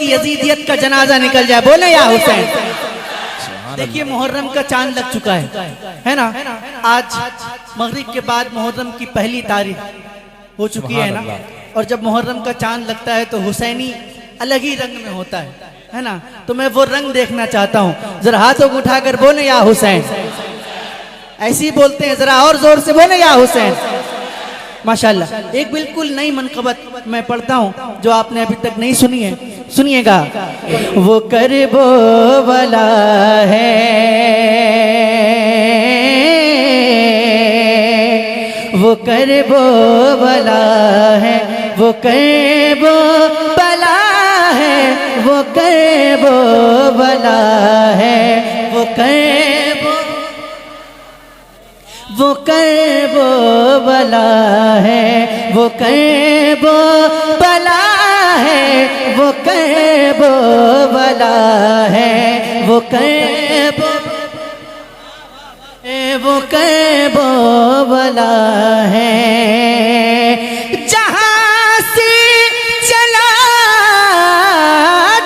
कि यजीदियत का जनाजा निकल जाए। बोले या हुसैन। देखिए मुहर्रम का चांद लग चुका है ना। आज मगरिब के बाद मुहर्रम की पहली तारीख हो चुकी है ना। और जब मुहर्रम का चांद लगता है तो हुसैनी अलग ही रंग में होता है ना। तो मैं वो रंग देखना चाहता हूँ। जरा हाथों को उठाकर बोले या हुसैन। ऐसे ही बोलते हैं, जरा और जोर से बोले या हुसैन। माशाल्लाह। एक बिल्कुल नई मनक़बत मैं पढ़ता हूँ जो आपने अभी तक नहीं सुनी है, सुनिएगा। वो करबो वाला है, वो करबो वाला है, वो करबो वाला है, वो करबो वाला है, वो करबो, वो करबो वाला है, वो करबो वाला है, वो करबो वाला है, वो करबो, वो करबो वाला है। जहाँ से चला,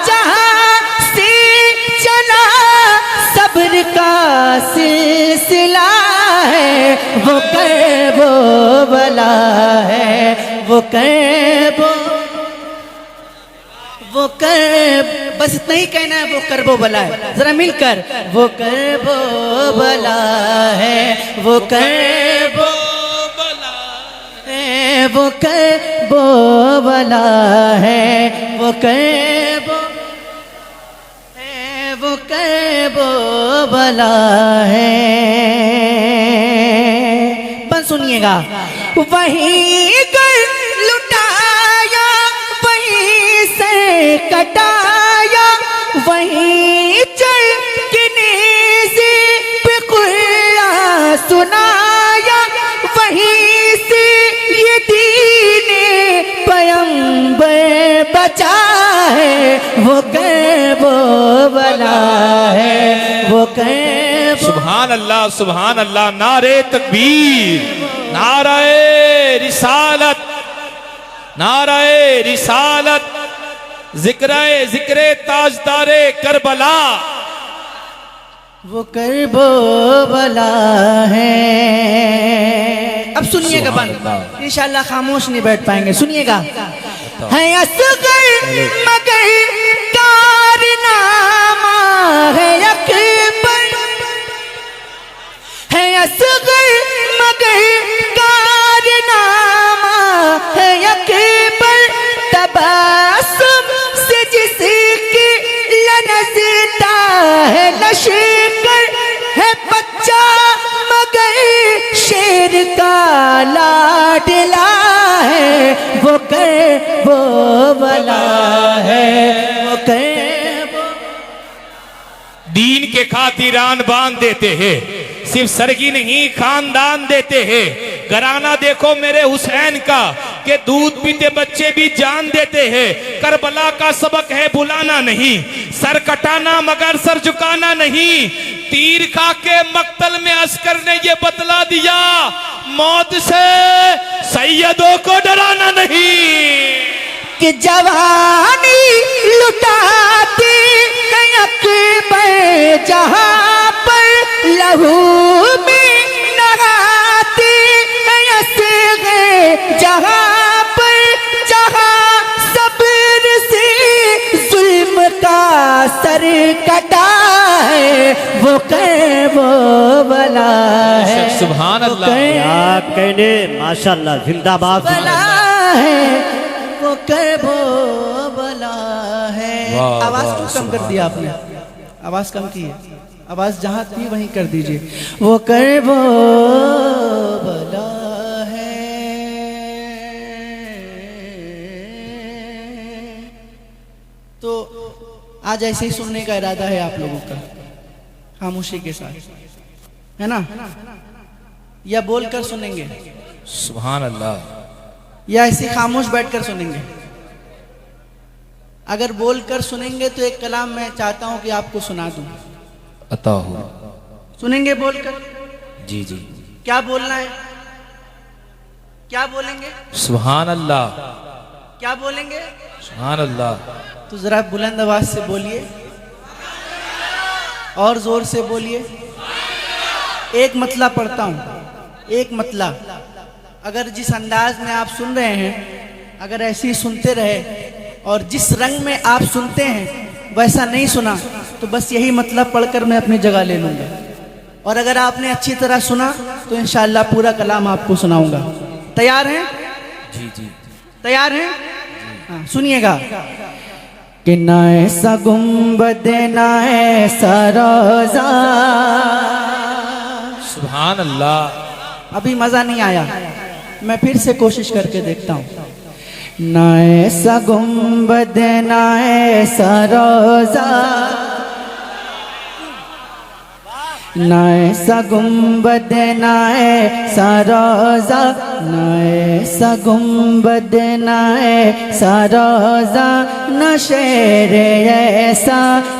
जहाँ से चला सब्र का सिलसिला है, वो करबो वाला है, वो करबो, वो कर, बस इतना ही कहना है, वो करबो वाला है। जरा मिलकर, वो करबो वाला है, वो करबो वाला है, वो करबो वाला है, वो करबो, वो करबो वाला है। बस सुनिएगा। वहीं कर लुटाया, वहीं से कटाया, वहीं चढ़ के नेज़े पे कुरान सुनाया, वहीं से ये दीने पैगंबर बचा है, वो करबो वाला है, वो करबो। सुभान अल्लाह, सुभान अल्लाह। नारे तकबीर, नारे रिसालत, नारे रिसालत, जिक्रे जिक्रे ताजदारे करबला, वो करबो वाला है। अब सुनिएगा बंद, इंशाल्लाह खामोश नहीं बैठ पाएंगे। सुनिएगा। है असगर मगर कारनामा है अकबर, है असगर मगर कारनामा है अकबर, तबस्सुम से जिसकी लनज़ता है लश्कर, है बच्चा मगर शेर का लाडला है, वो करबो वाला है, वो करबो। दीन के खातिरान बांध देते हैं, सिर्फ सरगी नहीं खानदान देते हैं। घराना देखो मेरे हुसैन का कि दूध पीते बच्चे भी जान देते हैं। करबला का सबक है बुलाना नहीं, सर कटाना मगर सर झुकाना नहीं। तीर खा के मक्तल में अस्कर ने ये बतला दिया, मौत से सैयदों को डराना नहीं। कि जवानी लुटाती अकबर जहाँ पर लहू में नहाती असग़र, जहाँ पर जहाँ सब्र से जुल्म का सर कटा है, वो करबो वाला है। सुभान अल्लाह। क्या कहने, माशाल्लाह, जिंदाबाद है, वो करबो वाला है। आवाज क्यों कम कर दिया आपने? आवाज कम की है, आवाज जहां थी वहीं कर दीजिए। वो करबो वाला है। तो आज ऐसे ही सुनने का इरादा है आप लोगों का, खामोशी के साथ, है ना? या बोलकर सुनेंगे? सुभान अल्लाह। या ऐसे खामोश बैठकर सुनेंगे? अगर बोलकर सुनेंगे तो एक कलाम मैं चाहता हूं कि आपको सुना दूं। अता हो। सुनेंगे बोलकर? जी जी। क्या बोलना है? क्या बोलेंगे? सुभान अल्लाह। क्या बोलेंगे? सुभान अल्लाह। तो जरा बुलंद आवाज से बोलिए और जोर से बोलिए। एक मतला पढ़ता हूँ, एक मतला। अगर जिस अंदाज में आप सुन रहे हैं, अगर ऐसे ही सुनते रहे और जिस रंग में आप सुनते हैं वैसा नहीं सुना तो बस यही मतलब पढ़कर मैं अपनी जगह ले लूँगा। और अगर आपने अच्छी तरह सुना तो इंशाअल्लाह पूरा कलाम आपको सुनाऊंगा। तैयार हैं? जी जी। तैयार हैं? हाँ, सुनिएगा। कि ना ऐसा गुंबद ना ऐसा रोजा। सुभान अल्लाह। अभी मजा नहीं आया, मैं फिर से कोशिश करके देखता हूँ। ना ऐसा गुंबद ना ऐसा रोजा, ना ऐसा गुंबद ना ऐसा रोजा, ना ऐसा गुंबद ना ऐसा रोजा, न शेर ऐसा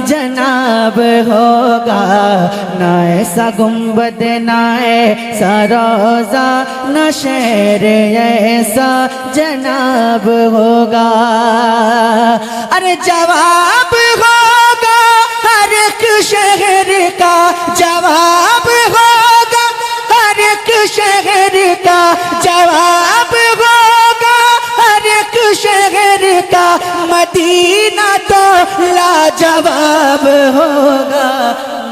जनाब होगा। ना ऐसा गुंबद ना ऐसा रोजा, न शेर ऐसा जनाब होगा। अरे जवाब होगा हर एक शहर का, जवाब होगा हर एक शहर का, जवाब होगा हर एक शहर का। मदीना तो लाजवाब होगा।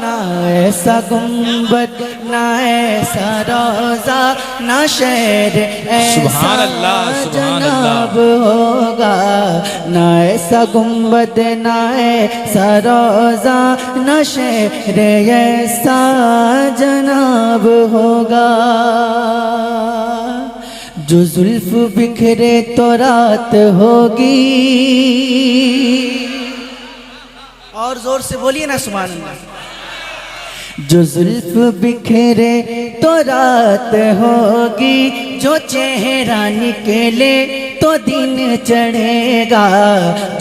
ना ऐसा गुंबद ना ऐसा रोजा, ना शहर ऐसा जनाब होगा। ना ऐसा गुंबद ना ऐसा रोजा, ना शहर ऐसा जनाब होगा। जो जुल्फ बिखरे तो रात होगी। और जोर से बोलिए ना सुभान अल्लाह। जो जुल्फ बिखरे तो रात होगी, जो चेहरा निकले तो दिन चढ़ेगा।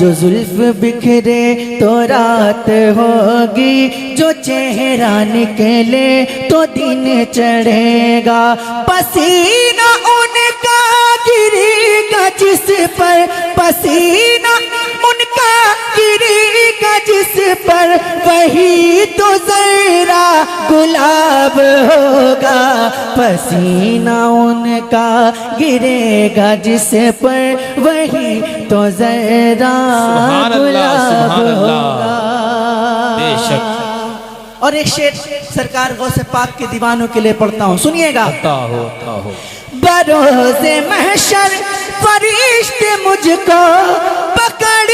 जो जुल्फ बिखरे तो रात होगी, जो चेहरा निकले तो दिन चढ़ेगा। पसीना उनका गिरेगा जिस पर, पसीना उनका गिरेगा जिस पर, वही तो जरा गुलाब होगा। पसीना उनका गिरेगा जिस पर, वही तो जरा गुलाब होगा। बेशक। और एक शेर सरकार गौसे पाक के दीवानों के लिए पढ़ता हूँ, सुनिएगा। हो। बरोज़े महशर फरिश्ते मुझको पकड़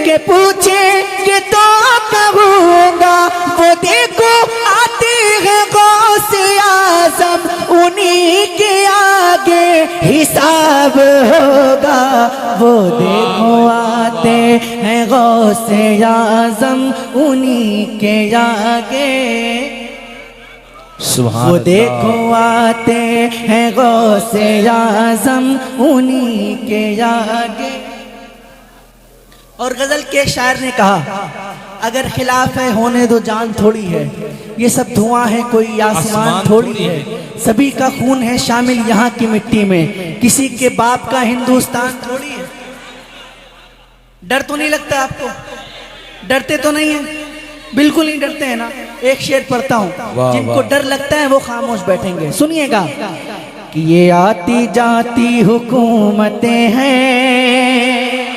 के पूछेंगे तो कहूँगा, वो देखो आते हैं गौसे आज़म, उन्हीं के आगे हिसाब होगा। वो देखो आते हैं गौसे आज़म, उन्हीं के आगे। वो देखो आते हैं गौसे आज़म, उन्हीं के आगे। और गजल के शायर ने कहा, अगर खिलाफ है होने दो जान थोड़ी है, ये सब धुआं है कोई आसमान थोड़ी है। सभी का खून है शामिल यहाँ की मिट्टी में, किसी के बाप का हिंदुस्तान थोड़ी है। डर तो नहीं लगता आपको? डरते तो नहीं है? बिल्कुल नहीं डरते हैं ना। एक शेर पढ़ता हूँ, जिनको डर लगता है वो खामोश बैठेंगे, सुनिएगा। कि ये आती जाती हुकूमतें हैं,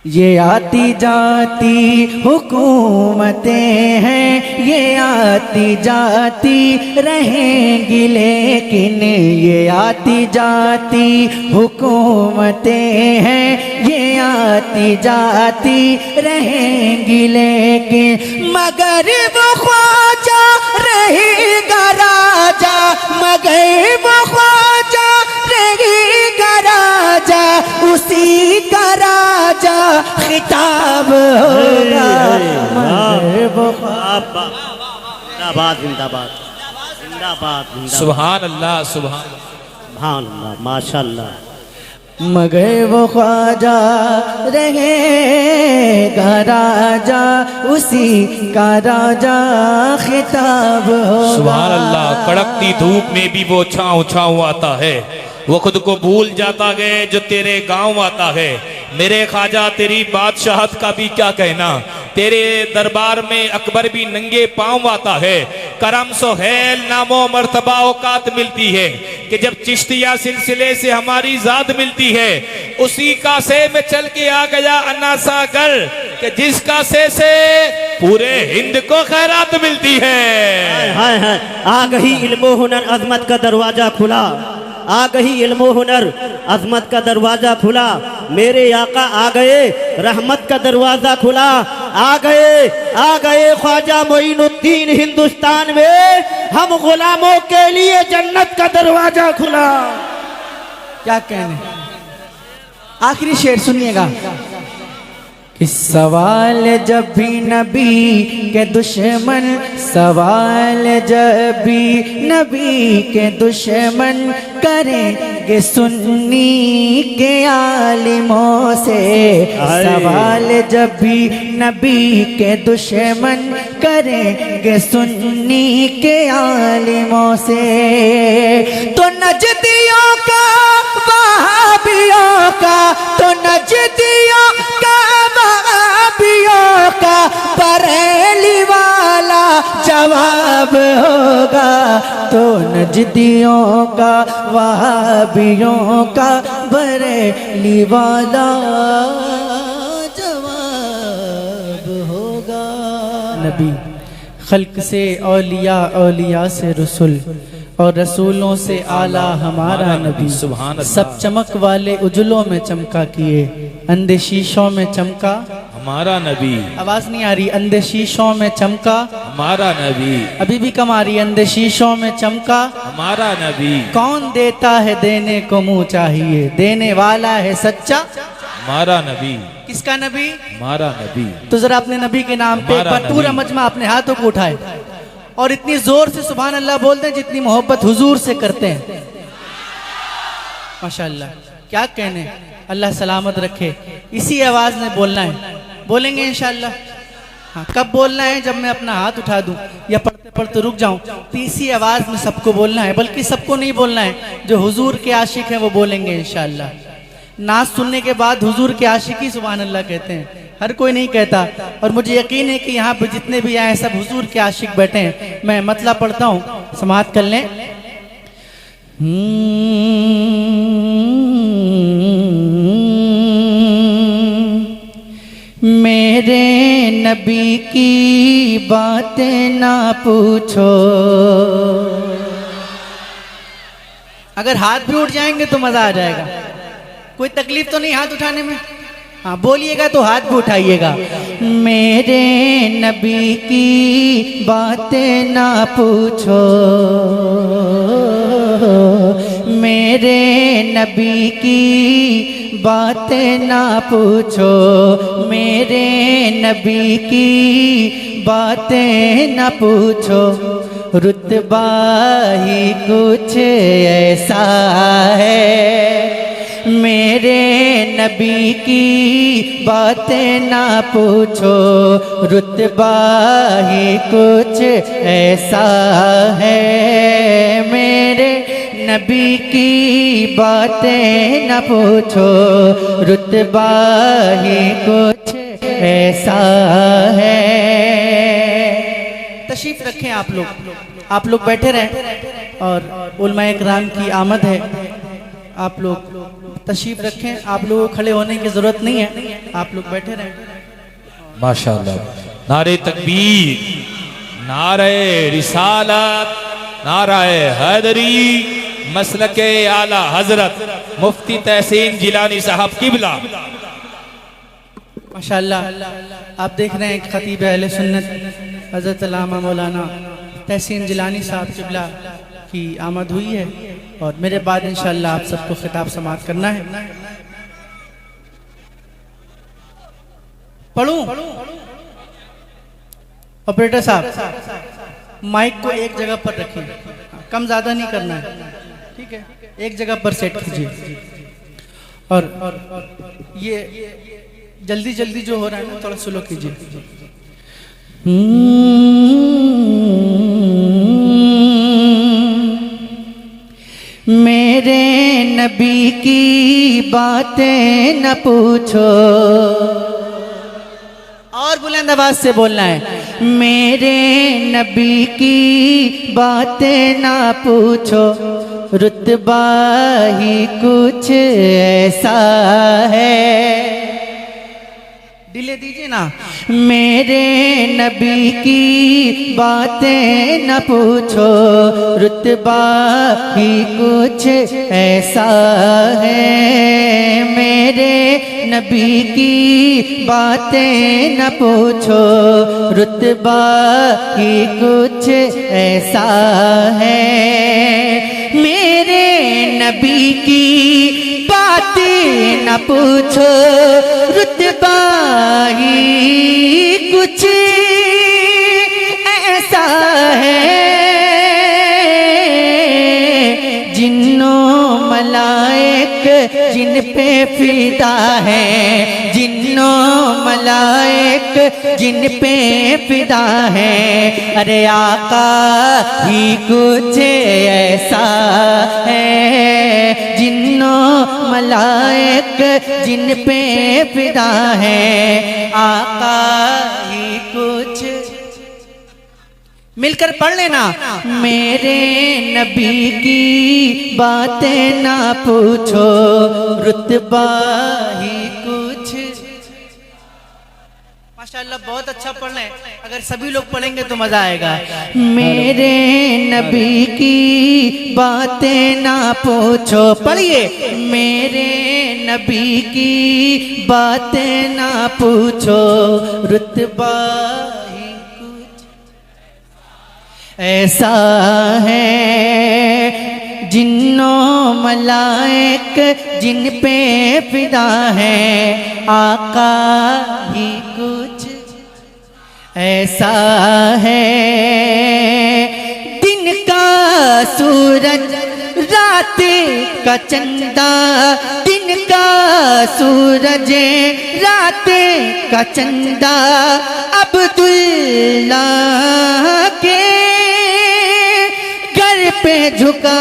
ये आती जाती हुकूमतें हैं, ये आती जाती रहेंगी लेकिन, ये आती जाती हुकूमतें हैं, ये आती जाती रहेंगी लेकिन, मगर वो ख्वाजा रहेगा राजा, मगर वो ख्वाजा रहेगा राजा, उसी का राजा खिताब होगा। जिंदाबाद जिंदाबाद जिंदाबाद। सुभान अल्लाह सुभान अल्लाह माशाअल्लाह। मगर वो ख्वाजा रहेगा राजा, उसी का राजा खिताब होगा। सुभान अल्लाह। कड़कती धूप में भी वो छाँव छाँव आता है, वो खुद को भूल जाता है जो तेरे गांव आता है। मेरे ख्वाजा तेरी बादशाहत का भी क्या कहना, तेरे दरबार में अकबर भी नंगे पांव आता है। करम सोहेल नामो मर्तबा औकात मिलती है कि जब चिश्तिया सिलसिले से हमारी जात मिलती है, उसी कासे में चल के आ गया अन्ना सागर कि जिस कासे से पूरे हिंद को खैरात मिलती है। हाय हाय, आ गई इल्मो हुनर अजमत का दरवाजा खुला, आ गई इल्मो हुनर अजमत का दरवाजा खुला। मेरे आका आ गए, रहमत का दरवाजा खुला। आ गए ख्वाजा मोइनुद्दीन हिंदुस्तान में, हम गुलामों के लिए जन्नत का दरवाजा खुला। क्या कहने, आखिरी शेर सुनिएगा। इस सवाल जब भी नबी के दुश्मन, सवाल जब भी नबी के दुश्मन करेंगे सुन्नी के आलिमों से, सवाल जब भी नबी के दुश्मन करेंगे सुन्नी के आलिमों से, तो नजदियों का वहाबियों का, तो नजदियों का वहाबियों का बरेली वाला जवाब होगा, तो नजदियों का वहाबियों का बरेली वाला जवाब होगा। नबी खल्क से औलिया, औलिया से रसूल, और रसूलों से आला हमारा नबी। सुभान अल्लाह। सब चमक वाले उजलों में चमका किए, अंधे शीशों में चमका हमारा नबी। आवाज नहीं आ रही, अंधे शीशों में चमका हमारा नबी। अभी भी कम आ रही, अंधे शीशों में चमका हमारा नबी। कौन देता है देने को मुंह चाहिए, देने वाला है सच्चा हमारा नबी। किसका नबी? हमारा नबी। तो जरा अपने नबी के नाम पे एक हमारा बार पूरा नबी। मजमा अपने हाथों को उठाए और इतनी जोर से सुभान अल्लाह बोलते हैं जितनी मोहब्बत हुजूर से करते हैं। माशाअल्लाह, क्या कहने, अल्लाह सलामत रखे। इसी आवाज में बोलना है, बोलेंगे इंशाअल्लाह। हाँ, कब बोलना है? जब मैं अपना हाथ उठा दूं या पढ़ते पढ़ते रुक जाऊं, तो इसी आवाज में सबको बोलना है। बल्कि सबको नहीं बोलना है, जो हुजूर के आशिक हैं वो बोलेंगे इंशाअल्लाह। नाच सुनने के बाद हुजूर के आशिक ही सुभान अल्लाह कहते हैं, हर कोई नहीं कहता। और मुझे यकीन है कि यहाँ पे जितने भी आए सब हुजूर के आशिक बैठे हैं। मैं मतलब पढ़ता हूँ, समाअत कर लें। मेरे नबी की बातें ना पूछो, अगर हाथ भी उठ जाएंगे तो मजा आ जाएगा। कोई तकलीफ तो नहीं हाथ उठाने में? हाँ, बोलिएगा तो हाथ भी उठाइएगा। मेरे नबी की बातें ना पूछो, मेरे नबी की बातें ना पूछो, मेरे नबी की बातें ना पूछो, रुतबा ही कुछ ऐसा है। मेरे नबी की बातें ना पूछो, रुतबा ही कुछ ऐसा है। मेरे नबी की बातें ना पूछो, रुतबा ही कुछ ऐसा है। तशरीफ रखें आप लोग बैठे रहें और उलमाए किराम की आमद है। आप लोग तशरीफ रखें, आप लोगों को खड़े होने की जरूरत नहीं है, आप लोग बैठे रहें। माशाअल्लाह। नारे तकबीर, नारे रिसालत, नारे हैदरी, मसलके आला हजरत मुफ्ती तहसीन जिलानी साहब किबला। माशाअल्लाह, आप देख रहे हैं खतीब अहले सुन्नत हजरत अल्लामा मौलाना तहसीन जिलानी साहब किबला की आमद हुई है और मेरे बाद इंशाअल्लाह आप सबको खिताब समाअत करना है। पढ़ूं? ऑपरेटर साहब माइक को एक जगह पर रखिए, कम ज्यादा नहीं करना है, ठीक है? एक जगह पर सेट कीजिए। और ये जल्दी जल्दी जो हो रहा है ना, थोड़ा स्लो कीजिए। मेरे नबी की बातें न पूछो, और बुलंद आवाज से बोलना है, मेरे नबी की बातें ना पूछो, रुतबा ही कुछ ऐसा है। दिले दीजिए ना, मेरे नबी की बातें न पूछो, रुतबा ही कुछ ऐसा है। मेरे नबी की बातें न पूछो, रुतबा ही कुछ ऐसा है। मेरे नबी की बातें न पूछो, रुतबा ही कुछ ऐसा है। जिन्नों मलाइक जिन पे फिदा है, जिन्नों मलाइक जिन पे फिदा है, अरे आका ही कुछ ऐसा है। जिन्नों मलाइक जिन पे फिदा है, आका ही कुछ। मिलकर पढ़ लेना, मेरे नबी की बातें ना पूछो, रुतबा ही कुछ। माशाअल्लाह बहुत अच्छा पढ़ लें, अगर सभी लोग पढ़ेंगे तो मजा आएगा। मेरे नबी की बातें ना पूछो, पढ़िए, मेरे नबी की बातें ना पूछो, रुतबा ही कुछ ऐसा है। जिन्नों मलाइक जिन पे फिदा है, आका ही कुछ ऐसा है। दिन का सूरज रात का चंदा, दिन का सूरज रात का चंदा, अब्दुल्ला के घर पे झुका,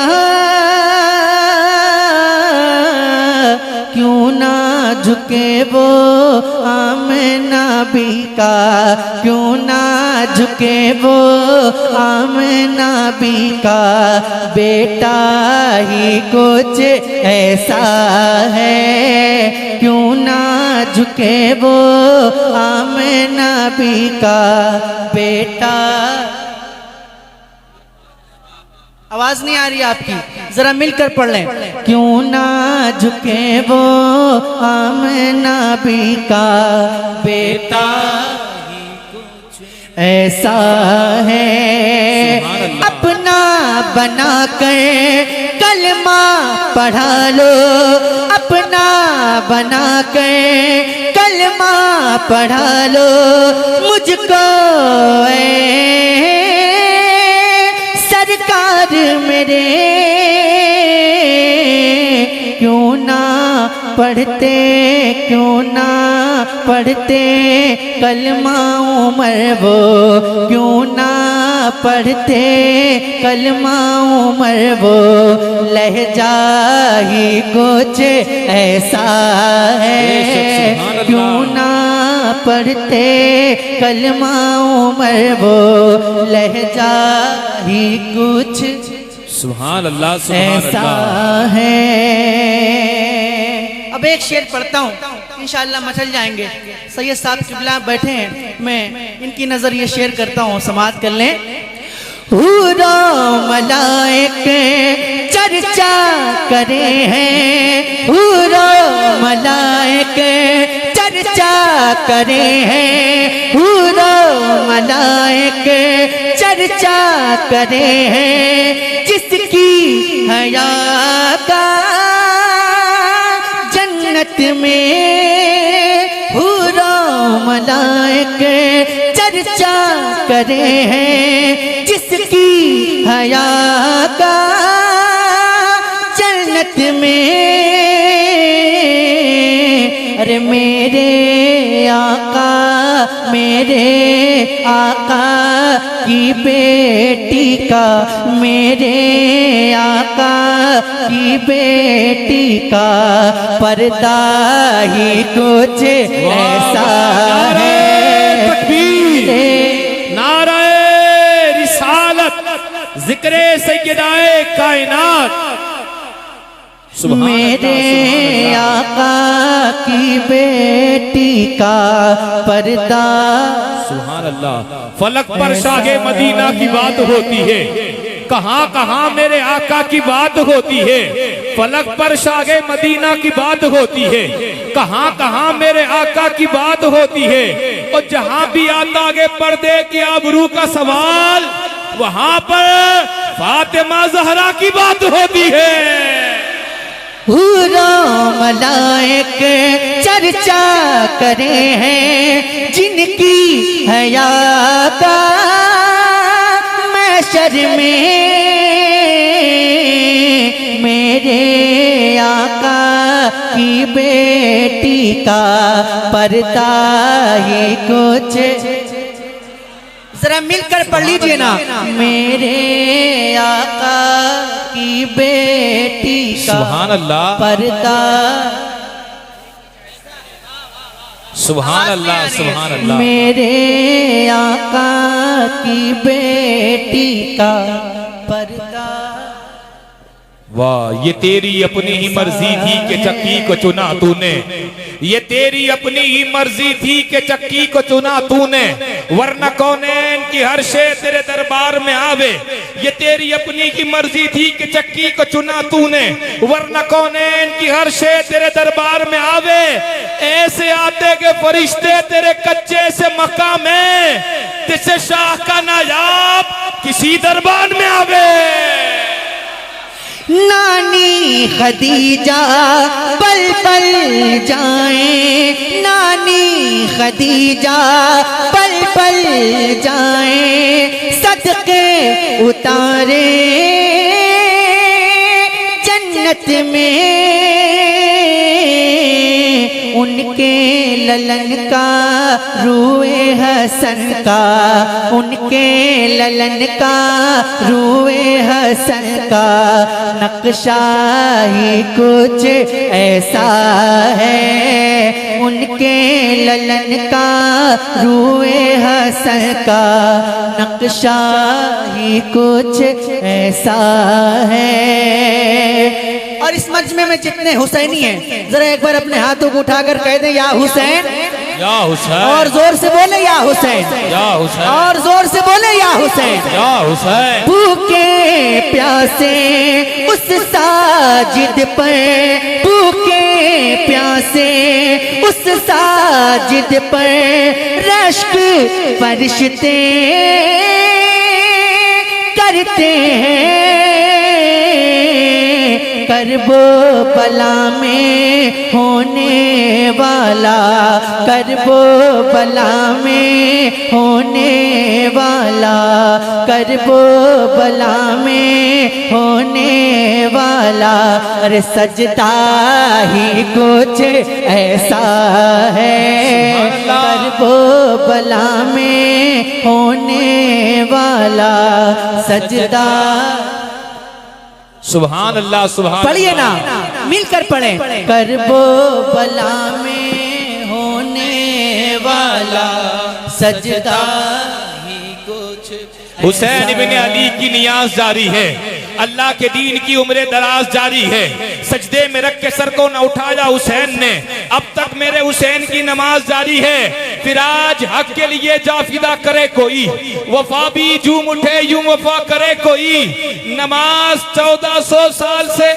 क्यों ना झुके वो आमना भी का, क्यों ना झुके वो आमना भी का, बेटा ही कुछ ऐसा है। क्यों ना झुके वो आमना भी का बेटा। आवाज नहीं आ रही आपकी, जरा मिलकर पढ़ लें। क्यों ना झुके वो आमना भी का बेटा ऐसा है। अपना बना कर कलमा पढ़ा लो, अपना बना कर कलमा पढ़ा लो, मुझको सरकार मेरे क्यों ना पढ़ते, क्यों ना पढ़ते कलमा उमर वो, क्यों ना पढ़ते कलमा उमर वो, लहजा ही कुछ ऐसा है। क्यों ना पढ़ते कलमा उमर वो, लहजा ही कुछ सुभान अल्लाह, सुभान ऐसा अल्लाह है। अब एक शेर पढ़ता हूँ, इंशाअल्लाह मचल जाएंगे। सैयद साहब किबला बैठे हैं, मैं इनकी नजर ये शेर करता हूँ, समाअत कर लें। हुरो मलाइक चर्चा करे हैं, हुरो मलाइक चर्चा करे हैं, हुरो मलाइक चर्चा करे हैं, जिसकी हया का जन्नत में हुरो मलाइक चर्चा करे हैं, जिसकी हया का जन्नत में। अरे मेरे आका मेरे आका की बेटी का, मेरे आका की बेटी का पर्दा ही कुछ ऐसा है। नाराए रिसालत, जिक्रे सैयदाए कायनात। मेरे आका की बेटी का पर्दा। सुभान अल्लाह। फलक पर शागे मदीना की बात होती है, कहां कहां मेरे आका की बात होती है। फलक पर शागे मदीना की बात होती है, कहां कहां मेरे आका की बात होती है। और जहां भी आता आगे पर्दे की आबरू का सवाल, वहां पर फातिमा ज़हरा की बात होती है। मलाइक चर्चा करे हैं जिनकी हया का महशर में, मेरे आका की बेटी का पर्दा ही कुछ। जरा मिलकर पढ़ लीजिए ना, मेरे आका की बेटी का सुभान अल्लाह, पर्दा। सुभान अल्लाह, सुभान अल्लाह। मेरे आका की बेटी का पर्दा। वाह, ये तेरी अपनी ही मर्जी थी कि चक्की को चुना तूने। ये तेरी अपनी ही मर्जी थी कि चक्की को चुना तूने, वरना कौनैन की हर शे तेरे दरबार में आवे। ये तेरी अपनी ही मर्जी थी कि चक्की को चुना तूने, वरना कौनैन की हर शे तेरे दरबार में आवे। ऐसे आते के फरिश्ते तेरे कच्चे से मक्का में, जिससे शाह का नायाब किसी दरबार में आवे। नानी खदीजा पल पल जाए, नानी खदीजा पल पल जाए, सदके उतारे जन्नत में। उनके ललन का रूए हसन का, उनके ललन का रूए हसन का नक्शा ही कुछ ऐसा है। उनके ललन का रूए हसन का नक्शा ही कुछ ऐसा है। और इस मजमे में जितने हुसैनी हैं, जरा एक बार अपने हाथों को उठाकर कह दें या हुसैन, या हुसैन। और जोर से बोले या हुसैन, या हुसैन। और जोर से बोले या हुसैन, या हुसैन। भूखे प्यासे उस साजिद पर, भूखे प्यासे उस साजिद पर रश्क फरिश्ते करते हैं। करबो बला में होने वाला, करबो बला में होने वाला, करबो बला में होने वाला। अरे सजदा ही कुछ ऐसा है, करबो बला में होने वाला सजदा। सुभान अल्लाह, सुभान। पढ़िए ना, मिलकर पढ़ें। करबो बला में होने वाला सजदा ही कुछ। हुसैन इब्ने अली की नियाज जारी है, अल्लाह के दीन की उम्र दराज जारी है। सजदे में रख के सर को न उठाया हुसैन ने, अब तक मेरे हुसैन की नमाज जारी है। फिर आज हक के लिए जाफिदा करे कोई, वफा भी झूम उठे यूं वफा करे कोई। नमाज 1400 साल से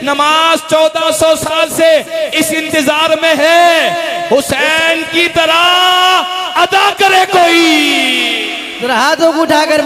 नमाज 1400 साल से इस इंतजार में है, हुसैन की तरह अदा करे कोई। हाथों को उठाकर